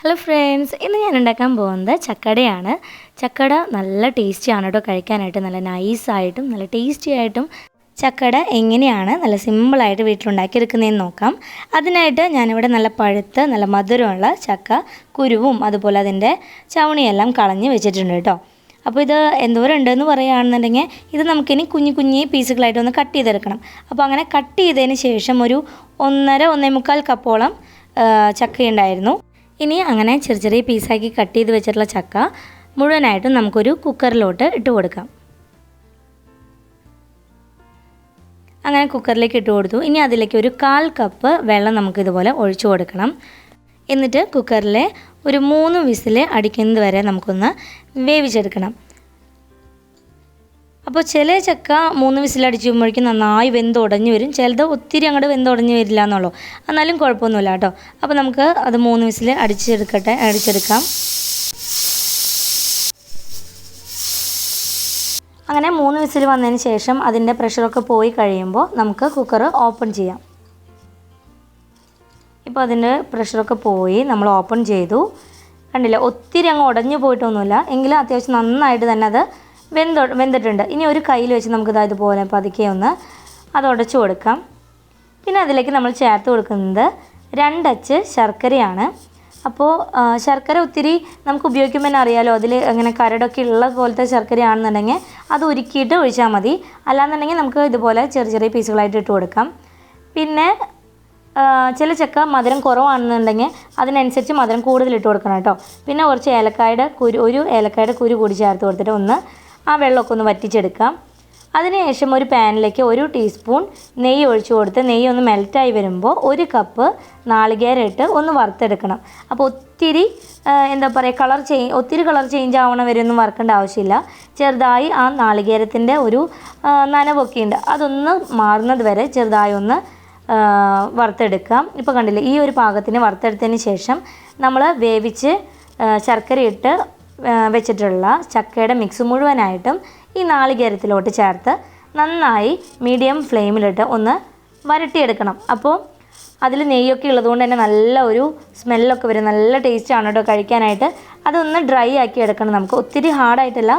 Hello friends, ഇന്ന് ഞാൻ ഉണ്ടാക്കാൻ പോകുന്നത് ചക്കടയാണ്. ചക്കട നല്ല ടേസ്റ്റിയാണ് കേട്ടോ. കഴിക്കാനായിട്ട് നല്ല നൈസായിട്ടും നല്ല ടേസ്റ്റി ആയിട്ടും ചക്കട എങ്ങനെയാണ് നല്ല സിമ്പിളായിട്ട് വീട്ടിലുണ്ടാക്കിയെടുക്കുന്നതെന്ന് നോക്കാം. അതിനായിട്ട് ഞാനിവിടെ നല്ല പഴുത്ത് നല്ല മധുരമുള്ള ചക്ക കുരുവും അതുപോലെ അതിൻ്റെ ചവണിയെല്ലാം കളഞ്ഞ് വെച്ചിട്ടുണ്ട് കേട്ടോ. അപ്പോൾ ഇത് എന്തോരം ഉണ്ടെന്ന് പറയുകയാണെന്നുണ്ടെങ്കിൽ ഇത് നമുക്കിനി കുഞ്ഞു കുഞ്ഞു പീസുകളായിട്ട് ഒന്ന് കട്ട് ചെയ്തെടുക്കണം. അപ്പോൾ അങ്ങനെ കട്ട് ചെയ്തതിന് ശേഷം ഒരു 1.5 കപ്പോളം ചക്കയുണ്ടായിരുന്നു. ഇനി അങ്ങനെ ചെറിയ ചെറിയ പീസാക്കി കട്ട് ചെയ്ത് വെച്ചിട്ടുള്ള ചക്ക മുഴുവനായിട്ടും നമുക്കൊരു കുക്കറിലോട്ട് ഇട്ട് കൊടുക്കാം. അങ്ങനെ കുക്കറിലേക്ക് ഇട്ട് കൊടുത്തു. ഇനി അതിലേക്ക് ഒരു 1/4 കപ്പ് വെള്ളം നമുക്കിതുപോലെ ഒഴിച്ചു കൊടുക്കണം. എന്നിട്ട് കുക്കറിലെ ഒരു 3 വിസിൽ അടിക്കുന്നത് വരെ നമുക്കൊന്ന് വേവിച്ചെടുക്കണം. അപ്പോൾ ചില ചക്ക 3 വിസിലടിച്ചുമ്പോഴേക്കും നന്നായി വെന്തുടഞ്ഞ് വരും, ചിലത് ഒത്തിരി അങ്ങോട്ട് വെന്തുടഞ്ഞ് വരില്ല എന്നുള്ളൂ. എന്നാലും കുഴപ്പമൊന്നുമില്ല കേട്ടോ. അപ്പോൾ നമുക്ക് അത് 3 വിസിൽ അടിച്ചെടുക്കാം. അങ്ങനെ 3 വിസിൽ വന്നതിന് ശേഷം അതിൻ്റെ പ്രഷറൊക്കെ പോയി കഴിയുമ്പോൾ നമുക്ക് കുക്കർ ഓപ്പൺ ചെയ്യാം. ഇപ്പോൾ അതിൻ്റെ പ്രഷറൊക്കെ പോയി നമ്മൾ ഓപ്പൺ ചെയ്തു. കണ്ടില്ല, ഒത്തിരി അങ്ങ് ഉടഞ്ഞു പോയിട്ടൊന്നുമില്ല, എങ്കിലും അത്യാവശ്യം നന്നായിട്ട് തന്നെ അത് വെന്തിട്ടുണ്ട്. ഇനി ഒരു കയ്യിൽ വെച്ച് നമുക്കിത് ഇതുപോലെ പതുക്കെ ഒന്ന് അത് ഉടച്ചു കൊടുക്കാം. പിന്നെ അതിലേക്ക് നമ്മൾ ചേർത്ത് കൊടുക്കുന്നത് 2 അച്ച് ശർക്കരയാണ്. അപ്പോൾ ശർക്കര ഒത്തിരി നമുക്ക് ഉപയോഗിക്കുമ്പോൾ തന്നെ അറിയാമല്ലോ, അതിൽ അങ്ങനെ കരടൊക്കെ ഉള്ള പോലത്തെ ശർക്കരയാണെന്നുണ്ടെങ്കിൽ അത് ഉരുക്കിയിട്ട് ഒഴിച്ചാൽ മതി. അല്ലാന്നുണ്ടെങ്കിൽ നമുക്ക് ഇതുപോലെ ചെറിയ ചെറിയ പീസുകളായിട്ട് ഇട്ട് കൊടുക്കാം. പിന്നെ ചില ചക്ക മധുരം കുറവാണെന്നുണ്ടെങ്കിൽ അതിനനുസരിച്ച് മധുരം കൂടുതൽ ഇട്ട് കൊടുക്കണം കേട്ടോ. പിന്നെ കുറച്ച് ഏലക്കായുടെ കുരു കൂടി ചേർത്ത് കൊടുത്തിട്ട് ഒന്ന് ആ വെള്ളമൊക്കെ ഒന്ന് വറ്റിച്ചെടുക്കാം. അതിനുശേഷം ഒരു പാനിലേക്ക് 1 ടീസ്പൂൺ നെയ്യ് ഒഴിച്ചു കൊടുത്ത് നെയ്യ് ഒന്ന് മെൽറ്റായി വരുമ്പോൾ 1 കപ്പ് നാളികേരം ഇട്ട് ഒന്ന് വറുത്തെടുക്കണം. അപ്പോൾ ഒത്തിരി കളർ ചേഞ്ച് ആവണ വരെ ഒന്നും വറുക്കേണ്ട ആവശ്യമില്ല. ചെറുതായി ആ നാളികേരത്തിൻ്റെ ഒരു നനവൊക്കെ ഉണ്ട്, അതൊന്ന് മാറുന്നത് വരെ ചെറുതായി ഒന്ന് വറുത്തെടുക്കാം. ഇപ്പോൾ കണ്ടില്ലേ, ഈ ഒരു പാകത്തിന് വറുത്തെടുത്തതിന് ശേഷം നമ്മൾ വേവിച്ച് ശർക്കരയിട്ട് വെച്ചിട്ടുള്ള ചക്കയുടെ മിക്സ് മുഴുവനായിട്ടും ഈ നാളികേരത്തിലോട്ട് ചേർത്ത് നന്നായി മീഡിയം ഫ്ലെയിമിലിട്ട് ഒന്ന് വരട്ടിയെടുക്കണം. അപ്പോൾ അതിൽ നെയ്യൊക്കെ ഉള്ളതുകൊണ്ട് തന്നെ നല്ല ഒരു സ്മെല്ലൊക്കെ വരും, നല്ല ടേസ്റ്റാണ് കേട്ടോ കഴിക്കാനായിട്ട്. അതൊന്ന് ഡ്രൈ ആക്കി എടുക്കണം നമുക്ക്, ഒത്തിരി ഹാർഡായിട്ടല്ല,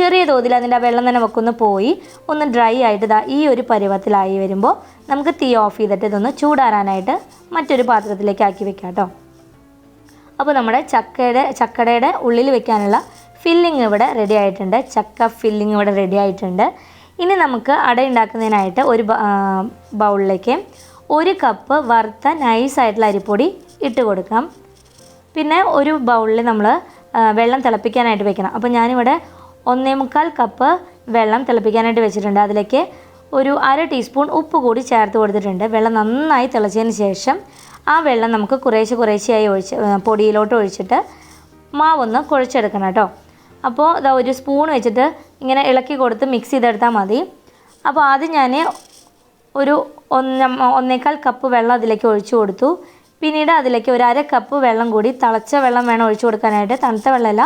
ചെറിയ തോതിൽ അതിൻ്റെ ആ വെള്ളം തന്നെ വെക്കൊന്ന് പോയി ഒന്ന് ഡ്രൈ ആയിട്ട് ഈ ഒരു പരുവത്തിലായി വരുമ്പോൾ നമുക്ക് തീ ഓഫ് ചെയ്തിട്ട് ഇതൊന്ന് ചൂടാറാനായിട്ട് മറ്റൊരു പാത്രത്തിലേക്ക് ആക്കി വെക്കാം കേട്ടോ. അപ്പോൾ നമ്മുടെ ചക്കടയുടെ ഉള്ളിൽ വെക്കാനുള്ള ഫില്ലിങ് ഇവിടെ റെഡി ആയിട്ടുണ്ട്. ചക്ക ഫില്ലിങ് ഇവിടെ റെഡി ആയിട്ടുണ്ട്. ഇനി നമുക്ക് അട ഉണ്ടാക്കുന്നതിനായിട്ട് ഒരു ബൗളിലേക്ക് 1 കപ്പ് വറുത്ത നൈസായിട്ടുള്ള അരിപ്പൊടി ഇട്ട് കൊടുക്കാം. പിന്നെ ഒരു ബൗളിൽ നമ്മൾ വെള്ളം തിളപ്പിക്കാനായിട്ട് വെക്കണം. അപ്പോൾ ഞാനിവിടെ 1.25 കപ്പ് വെള്ളം തിളപ്പിക്കാനായിട്ട് വെച്ചിട്ടുണ്ട്. അതിലേക്ക് ഒരു 1/2 ടീസ്പൂൺ ഉപ്പ് കൂടി ചേർത്ത് കൊടുത്തിട്ടുണ്ട്. വെള്ളം നന്നായി തിളച്ചതിന് ശേഷം ആ വെള്ളം നമുക്ക് കുറേശ്ശെയായി പൊടിയിലോട്ട് ഒഴിച്ചിട്ട് മാവൊന്ന് കുഴച്ചെടുക്കണം കേട്ടോ. അപ്പോൾ ഇതാ ഒരു സ്പൂൺ വെച്ചിട്ട് ഇങ്ങനെ ഇളക്കി കൊടുത്ത് മിക്സ് ചെയ്തെടുത്താൽ മതി. അപ്പോൾ ആദ്യം ഞാൻ ഒരു 1.25 കപ്പ് വെള്ളം അതിലേക്ക് ഒഴിച്ചു കൊടുത്തു. പിന്നീട് അതിലേക്ക് ഒരു 1/2 കപ്പ് വെള്ളം കൂടി, തിളച്ച വെള്ളം വേണം ഒഴിച്ചു കൊടുക്കാനായിട്ട്, തണുത്ത വെള്ളമല്ല,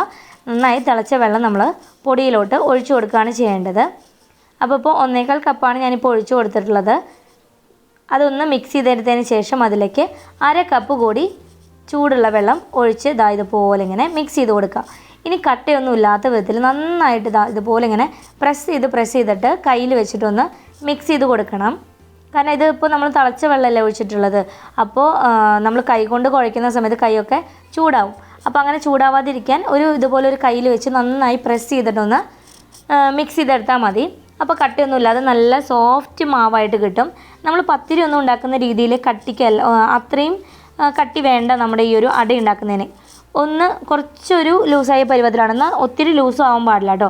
നന്നായി തിളച്ച വെള്ളം നമ്മൾ പൊടിയിലോട്ട് ഒഴിച്ചു കൊടുക്കുകയാണ് ചെയ്യേണ്ടത്. അപ്പോൾ 1.25 കപ്പാണ് ഞാനിപ്പോൾ ഒഴിച്ചു കൊടുത്തിട്ടുള്ളത്. അതൊന്ന് മിക്സ് ചെയ്തെടുത്തതിന് ശേഷം അതിലേക്ക് 1/2 കപ്പ് കൂടി ചൂടുള്ള വെള്ളം ഒഴിച്ച് ഇതുപോലെ ഇങ്ങനെ മിക്സ് ചെയ്ത് കൊടുക്കുക. ഇനി കട്ടയൊന്നും ഇല്ലാത്ത വിധത്തിൽ നന്നായിട്ട് ഇതുപോലെ ഇങ്ങനെ പ്രസ് ചെയ്തിട്ട് കയ്യിൽ വെച്ചിട്ടൊന്ന് മിക്സ് ചെയ്ത് കൊടുക്കണം. കാരണം ഇതിപ്പോൾ നമ്മൾ തിളച്ച വെള്ളമല്ലേ ഒഴിച്ചിട്ടുള്ളത്, അപ്പോൾ നമ്മൾ കൈ കൊണ്ട് കുഴയ്ക്കുന്ന സമയത്ത് കൈയൊക്കെ ചൂടാവും. അപ്പോൾ അങ്ങനെ ചൂടാവാതിരിക്കാൻ ഇതുപോലെ ഒരു കയ്യിൽ വെച്ച് നന്നായി പ്രസ് ചെയ്തിട്ടൊന്ന് മിക്സ് ചെയ്തെടുത്താൽ മതി. അപ്പോൾ കട്ടിയൊന്നുമില്ലാതെ നല്ല സോഫ്റ്റ് മാവായിട്ട് കിട്ടും. നമ്മൾ പത്തിരി ഒന്നും ഉണ്ടാക്കുന്ന രീതിയിൽ അത്രയും കട്ടി വേണ്ട നമ്മുടെ ഈ ഒരു അട ഉണ്ടാക്കുന്നതിന്. കുറച്ചൊരു ലൂസായ പരുവത്തിലാണെന്നാൽ ഒത്തിരി ലൂസും ആവാൻ പാടില്ല കേട്ടോ.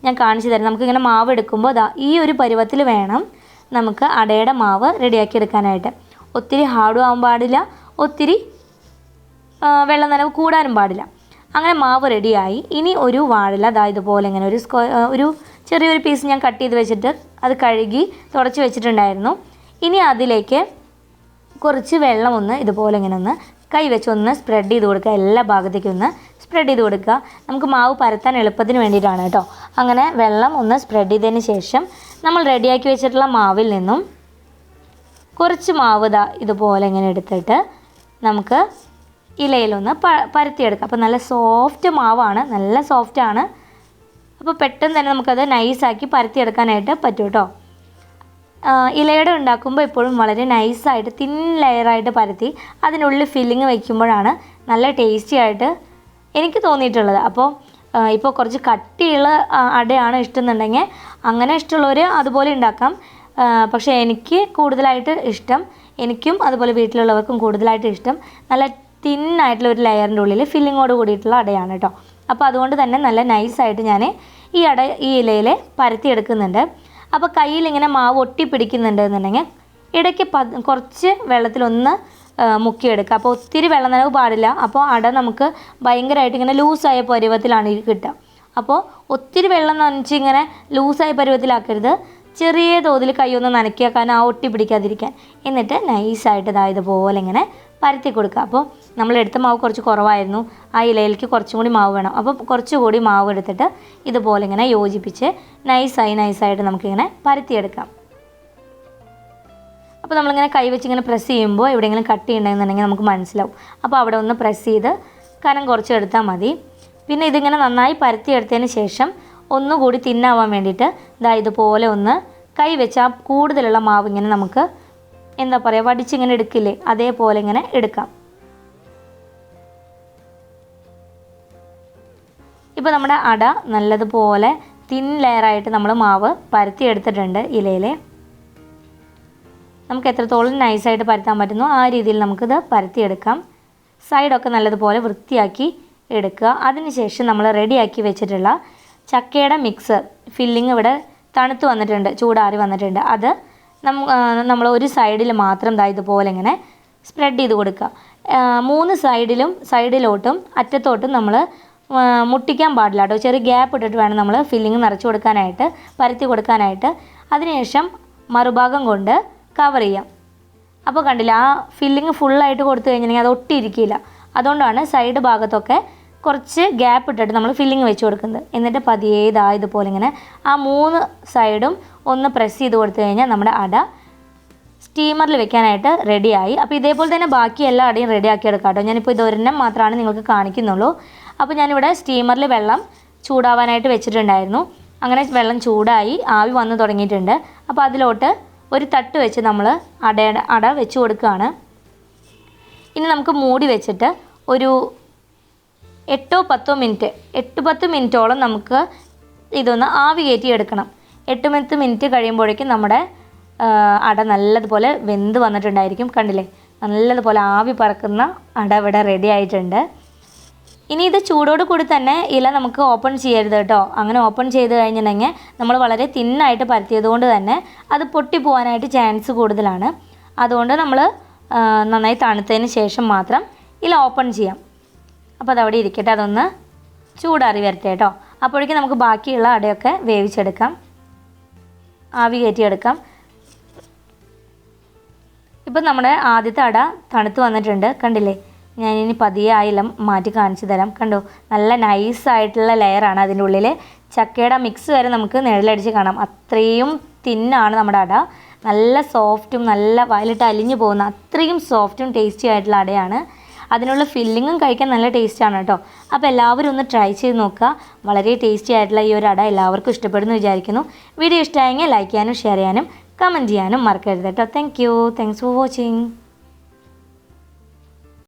ഞാൻ കാണിച്ചു തരാം. നമുക്കിങ്ങനെ മാവ് എടുക്കുമ്പോൾ ഈ ഒരു പരുവത്തിൽ വേണം നമുക്ക് അടയുടെ മാവ് റെഡിയാക്കി എടുക്കാനായിട്ട്. ഒത്തിരി ഹാർഡും ആവാൻ പാടില്ല, ഒത്തിരി വെള്ളം നനവ് കൂടാനും പാടില്ല. അങ്ങനെ മാവ് റെഡിയായി. ഇനി ഒരു വാഴല ഇതുപോലെ ഇങ്ങനെ ഒരു ചെറിയൊരു പീസ് ഞാൻ കട്ട് ചെയ്ത് വെച്ചിട്ട് അത് കഴുകി തുടച്ച് വെച്ചിട്ടുണ്ടായിരുന്നു. ഇനി അതിലേക്ക് കുറച്ച് വെള്ളം ഇതുപോലെ ഇങ്ങനെ ഒന്ന് കൈ വെച്ചൊന്ന് സ്പ്രെഡ് ചെയ്ത് കൊടുക്കുക. എല്ലാ ഭാഗത്തേക്കും ഒന്ന് സ്പ്രെഡ് ചെയ്ത് കൊടുക്കുക. നമുക്ക് മാവ് പരത്താൻ എളുപ്പത്തിന് വേണ്ടിയിട്ടാണ് കേട്ടോ. അങ്ങനെ വെള്ളം ഒന്ന് സ്പ്രെഡ് ചെയ്തതിന് ശേഷം നമ്മൾ റെഡിയാക്കി വെച്ചിട്ടുള്ള മാവിൽ നിന്നും കുറച്ച് മാവ് ഇതുപോലെ ഇങ്ങനെ എടുത്തിട്ട് നമുക്ക് ഇലയിലൊന്ന് പരത്തിയെടുക്കുക. അപ്പോൾ നല്ല സോഫ്റ്റ് മാവാണ്, നല്ല സോഫ്റ്റാണ്. അപ്പോൾ പെട്ടെന്ന് തന്നെ നമുക്കത് നൈസാക്കി പരത്തിയെടുക്കാനായിട്ട് പറ്റും കേട്ടോ. ഇലയുടെ ഉണ്ടാക്കുമ്പോൾ എപ്പോഴും വളരെ നൈസായിട്ട് തിൻ ലെയറായിട്ട് പരത്തി അതിനുള്ളിൽ ഫില്ലിങ് വയ്ക്കുമ്പോഴാണ് നല്ല ടേസ്റ്റി ആയിട്ട് എനിക്ക് തോന്നിയിട്ടുള്ളത്. അപ്പോൾ ഇപ്പോൾ കുറച്ച് കട്ടിയുള്ള അടയാണ് ഇഷ്ടമെന്നുണ്ടെങ്കിൽ അങ്ങനെ ഇഷ്ടമുള്ളവർ അതുപോലെ ഉണ്ടാക്കാം. പക്ഷേ എനിക്ക് കൂടുതലായിട്ട് ഇഷ്ടം, എനിക്കും അതുപോലെ വീട്ടിലുള്ളവർക്കും കൂടുതലായിട്ട് ഇഷ്ടം നല്ല തിന്നായിട്ടുള്ള ഒരു ലെയറിൻ്റെ ഉള്ളിൽ ഫില്ലിങ്ങോട് കൂടിയിട്ടുള്ള അടയാണ് കേട്ടോ. അപ്പോൾ അതുകൊണ്ട് തന്നെ നല്ല നൈസായിട്ട് ഞാൻ ഈ ഇലയിൽ പരത്തിയെടുക്കുന്നുണ്ട്. അപ്പോൾ കയ്യിൽ ഇങ്ങനെ മാവ് ഒട്ടിപ്പിടിക്കുന്നുണ്ട് എന്നുണ്ടെങ്കിൽ ഇടയ്ക്ക് കുറച്ച് വെള്ളത്തിലൊന്ന് മുക്കിയെടുക്കുക. അപ്പോൾ ഒത്തിരി വെള്ളം നനവ് പാടില്ല. അപ്പോൾ അട നമുക്ക് ഭയങ്കരമായിട്ട് ഇങ്ങനെ ലൂസായ പരുവത്തിലാണ് കിട്ടുക. അപ്പോൾ ഒത്തിരി വെള്ളം നനച്ച് ഇങ്ങനെ ലൂസായ പരുവത്തിലാക്കരുത്. ചെറിയ തോതിൽ കൈയൊന്ന് നനയ്ക്കുക, കാരണം ആ ഒട്ടി പിടിക്കാതിരിക്കാൻ. എന്നിട്ട് നൈസായിട്ട് ഇതുപോലെ ഇങ്ങനെ പരത്തി കൊടുക്കുക. അപ്പോൾ നമ്മളെടുത്ത മാവ് കുറച്ച് കുറവായിരുന്നു, ആ ഇലയിലേക്ക് കുറച്ചും കൂടി മാവ് വേണം. അപ്പോൾ കുറച്ചുകൂടി മാവ് എടുത്തിട്ട് ഇതുപോലെ ഇങ്ങനെ യോജിപ്പിച്ച് നൈസായിട്ട് നമുക്കിങ്ങനെ പരത്തിയെടുക്കാം. അപ്പോൾ നമ്മളിങ്ങനെ കൈവച്ച് ഇങ്ങനെ പ്രസ് ചെയ്യുമ്പോൾ എവിടെയെങ്കിലും കട്ടി ഉണ്ടെന്നുണ്ടെങ്കിൽ നമുക്ക് മനസ്സിലാവും. അപ്പോൾ അവിടെ ഒന്ന് പ്രസ് ചെയ്ത് കനം കുറച്ച് എടുത്താൽ മതി. പിന്നെ ഇതിങ്ങനെ നന്നായി പരത്തിയെടുത്തതിന് ശേഷം ഒന്നുകൂടി തിന്നാവാൻ വേണ്ടിയിട്ട് ഇതുപോലെ ഒന്ന് കൈ വെച്ചാൽ കൂടുതലുള്ള മാവ് ഇങ്ങനെ നമുക്ക് എന്താ പറയുക വടിച്ചിങ്ങനെ എടുക്കില്ലേ, അതേപോലെ ഇങ്ങനെ എടുക്കാം. ഇപ്പോൾ നമ്മുടെ അട നല്ലതുപോലെ തിൻ ലെയറായിട്ട് നമ്മൾ മാവ് പരത്തി എടുത്തിട്ടുണ്ട് ഇലയിൽ. നമുക്ക് എത്രത്തോളം നൈസായിട്ട് പരത്താൻ പറ്റുന്നോ ആ രീതിയിൽ നമുക്കിത് പരത്തിയെടുക്കാം. സൈഡൊക്കെ നല്ലതുപോലെ വൃത്തിയാക്കി എടുക്കുക. അതിനുശേഷം നമ്മൾ റെഡിയാക്കി വെച്ചിട്ടുള്ള ചക്കയുടെ മിക്സ് ഫില്ലിങ് ഇവിടെ തണുത്ത് വന്നിട്ടുണ്ട്, ചൂടാറി വന്നിട്ടുണ്ട്. അത് നമ്മൾ ഒരു സൈഡിൽ മാത്രം ഇതുപോലെ ഇങ്ങനെ സ്പ്രെഡ് ചെയ്ത് കൊടുക്കുക. 3 സൈഡിലോട്ടും അറ്റത്തോട്ടും നമ്മൾ മുട്ടിക്കാൻ പാടില്ല കേട്ടോ. ചെറിയ ഗ്യാപ്പ് ഇട്ടിട്ട് വേണം നമ്മൾ ഫില്ലിങ് നിറച്ച് കൊടുക്കാനായിട്ട്, പരത്തി കൊടുക്കാനായിട്ട്. അതിനുശേഷം മറുഭാഗം കൊണ്ട് കവർ ചെയ്യാം. അപ്പോൾ കണ്ടില്ല, ആ ഫില്ലിങ് ഫുള്ളായിട്ട് കൊടുത്തു കഴിഞ്ഞിട്ടുണ്ടെങ്കിൽ അത് ഒട്ടിയിരിക്കില്ല. അതുകൊണ്ടാണ് സൈഡ് ഭാഗത്തൊക്കെ കുറച്ച് ഗ്യാപ്പ് ഇട്ടിട്ട് നമ്മൾ ഫില്ലിങ് വെച്ച് കൊടുക്കുന്നത്. എന്നിട്ട് പതിയെ ഇതുപോലെ ഇങ്ങനെ ആ 3 സൈഡും ഒന്ന് പ്രസ് ചെയ്ത് കൊടുത്തു കഴിഞ്ഞാൽ നമ്മുടെ അട സ്റ്റീമറിൽ വെക്കാനായിട്ട് റെഡിയായി. അപ്പോൾ ഇതേപോലെ തന്നെ ബാക്കി എല്ലാ അടയും റെഡിയാക്കി എടുക്കാം കേട്ടോ. ഞാനിപ്പോൾ ഇതൊരെണ്ണം മാത്രമാണ് നിങ്ങൾക്ക് കാണിക്കുന്നുള്ളൂ. അപ്പോൾ ഞാനിവിടെ സ്റ്റീമറിൽ വെള്ളം ചൂടാവാനായിട്ട് വെച്ചിട്ടുണ്ടായിരുന്നു. അങ്ങനെ വെള്ളം ചൂടായി ആവി വന്ന് തുടങ്ങിയിട്ടുണ്ട്. അപ്പോൾ അതിലോട്ട് ഒരു തട്ട് വെച്ച് നമ്മൾ അട വെച്ച് കൊടുക്കുകയാണ്. ഇനി നമുക്ക് മൂടി വെച്ചിട്ട് ഒരു 8-10 മിനിറ്റ് 8-10 മിനിറ്റോളം നമുക്ക് ഇതൊന്ന് ആവി കയറ്റി എടുക്കണം. 8-10 മിനിറ്റ് കഴിയുമ്പോഴേക്കും നമ്മുടെ അട നല്ലതുപോലെ വെന്ത് വന്നിട്ടുണ്ടായിരിക്കും. കണ്ടില്ലേ, നല്ലതുപോലെ ആവി പറക്കുന്ന അട ഇവിടെ റെഡി ആയിട്ടുണ്ട്. ഇനി ഇത് ചൂടോട് കൂടി തന്നെ ഇല നമുക്ക് ഓപ്പൺ ചെയ്യരുത് കേട്ടോ. അങ്ങനെ ഓപ്പൺ ചെയ്ത് കഴിഞ്ഞിട്ടുണ്ടെങ്കിൽ നമ്മൾ വളരെ തിന്നായിട്ട് പരത്തിയത് കൊണ്ട് തന്നെ അത് പൊട്ടിപ്പോവാനായിട്ട് ചാൻസ് കൂടുതലാണ്. അതുകൊണ്ട് നമ്മൾ നന്നായി തണുത്തതിന് ശേഷം മാത്രം ഇല ഓപ്പൺ ചെയ്യാം. അപ്പോൾ അതവിടെ ഇരിക്കട്ടെ, അതൊന്ന് ചൂടാറി വരട്ടെ കേട്ടോ. അപ്പോഴേക്കും നമുക്ക് ബാക്കിയുള്ള അടയൊക്കെ വേവിച്ചെടുക്കാം, ആവി കയറ്റിയെടുക്കാം. ഇപ്പം നമ്മുടെ ആദ്യത്തെ അട തണുത്ത് വന്നിട്ടുണ്ട്, കണ്ടില്ലേ. ഞാനിനി പതിയെ ആ ഇല മാറ്റി കാണിച്ചു തരാം. കണ്ടോ, നല്ല നൈസായിട്ടുള്ള ലെയറാണ്. അതിൻ്റെ ഉള്ളിൽ ചക്കയുടെ മിക്സ് വരെ നമുക്ക് നിഴലടിച്ച് കാണാം. അത്രയും തിന്നാണ് നമ്മുടെ അട. നല്ല സോഫ്റ്റും നല്ല വായിലിട്ട് അലിഞ്ഞു പോകുന്ന അത്രയും സോഫ്റ്റും ടേസ്റ്റി ആയിട്ടുള്ള അടയാണ്. അതിനുള്ള ഫില്ലിങ്ങും കഴിക്കാൻ നല്ല ടേസ്റ്റാണ് കേട്ടോ. അപ്പോൾ എല്ലാവരും ഒന്ന് ട്രൈ ചെയ്ത് നോക്കുക. വളരെ ടേസ്റ്റി ആയിട്ടുള്ള ഈ ഒരു അട എല്ലാവർക്കും ഇഷ്ടപ്പെടുന്നു വിചാരിക്കുന്നു. വീഡിയോ ഇഷ്ടമായെങ്കിൽ ലൈക്ക് ചെയ്യാനും ഷെയർ ചെയ്യാനും കമൻറ്റ് ചെയ്യാനും മറക്കരുത് കേട്ടോ. Thanks for watching.